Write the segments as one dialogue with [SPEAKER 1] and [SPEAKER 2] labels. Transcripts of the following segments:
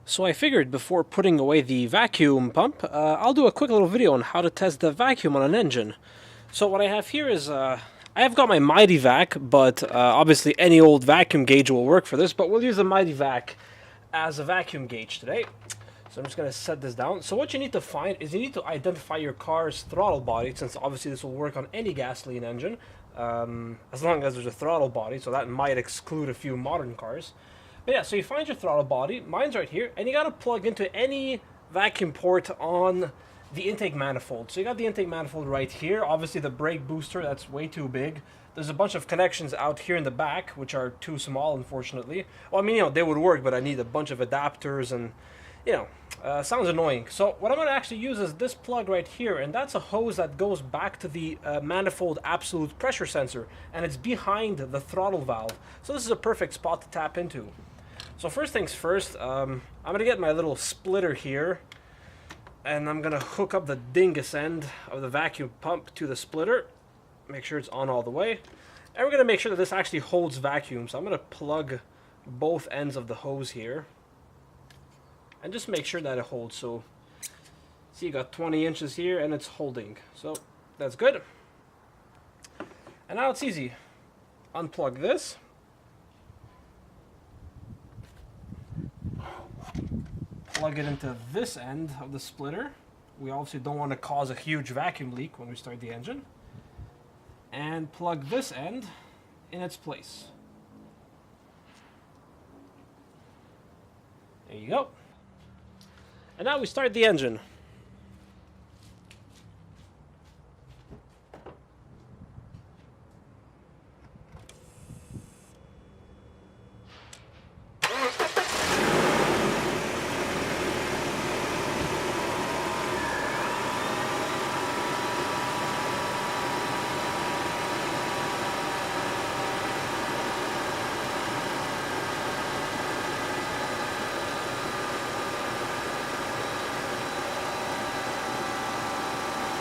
[SPEAKER 1] So I figured before putting away the vacuum pump, I'll do a quick little video on how to test the vacuum on an engine. So what I have here is, I have got my Mighty Vac, but obviously any old vacuum gauge will work for this, but we'll use the Mighty Vac as a vacuum gauge today. So I'm just going to set this down. So what you need to find is you need to identify your car's throttle body, since obviously this will work on any gasoline engine, as long as there's a throttle body, so that might exclude a few modern cars. But yeah, so you find your throttle body, mine's right here, and you gotta plug into any vacuum port on the intake manifold. So you got the intake manifold right here, obviously the brake booster, that's way too big. There's a bunch of connections out here in the back, which are too small, unfortunately. Well, I mean, you know, they would work, but I need a bunch of adapters and, you know, sounds annoying. So what I'm going to actually use is this plug right here, and that's a hose that goes back to the manifold absolute pressure sensor, and it's behind the throttle valve. So this is a perfect spot to tap into. So first things first, I'm going to get my little splitter here, and I'm going to hook up the dingus end of the vacuum pump to the splitter. Make sure it's on all the way. And we're going to make sure that this actually holds vacuum. So I'm going to plug both ends of the hose here. And just make sure that it holds. So see, you got 20 inches here and it's holding. So that's good. And now it's easy. Unplug this. Plug it into this end of the splitter. We obviously don't want to cause a huge vacuum leak when we start the engine. And plug this end in its place. There you go. And now we start the engine.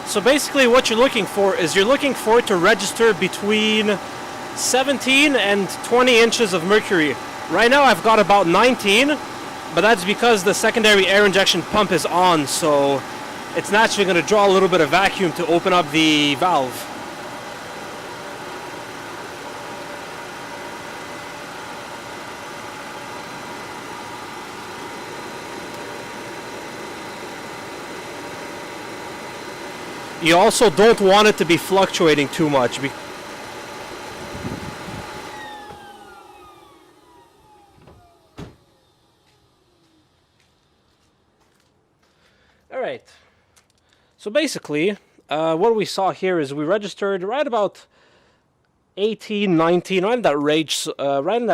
[SPEAKER 1] So basically what you're looking for is you're looking for it to register between 17 and 20 inches of mercury. Right now I've got about 19, but that's because the secondary air injection pump is on, so it's naturally going to draw a little bit of vacuum to open up the valve. You also don't want it to be fluctuating too much. Alright, so basically what we saw here is we registered right about 18, 19, right in that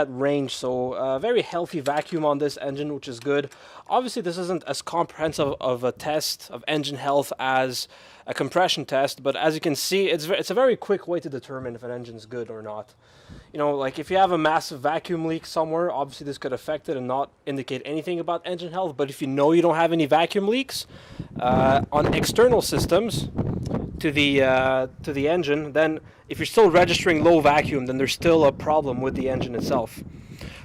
[SPEAKER 1] range, so very healthy vacuum on this engine, which is good. Obviously this isn't as comprehensive of a test of engine health as a compression test, but as you can see, it's a very quick way to determine if an engine's good or not. You know, like if you have a massive vacuum leak somewhere, obviously this could affect it and not indicate anything about engine health, but if you know you don't have any vacuum leaks on external systems to the engine, then if you're still registering low vacuum, then there's still a problem with the engine itself.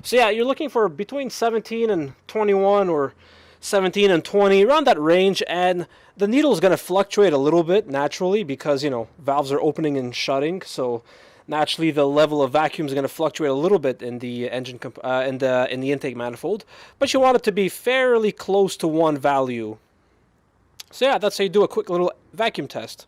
[SPEAKER 1] So yeah, you're looking for between 17 and 21 or 17 and 20, around that range, and the needle is going to fluctuate a little bit naturally because, you know, valves are opening and shutting, so naturally the level of vacuum is going to fluctuate a little bit in the engine in the intake manifold, but you want it to be fairly close to one value. So yeah, that's how you do a quick little vacuum test.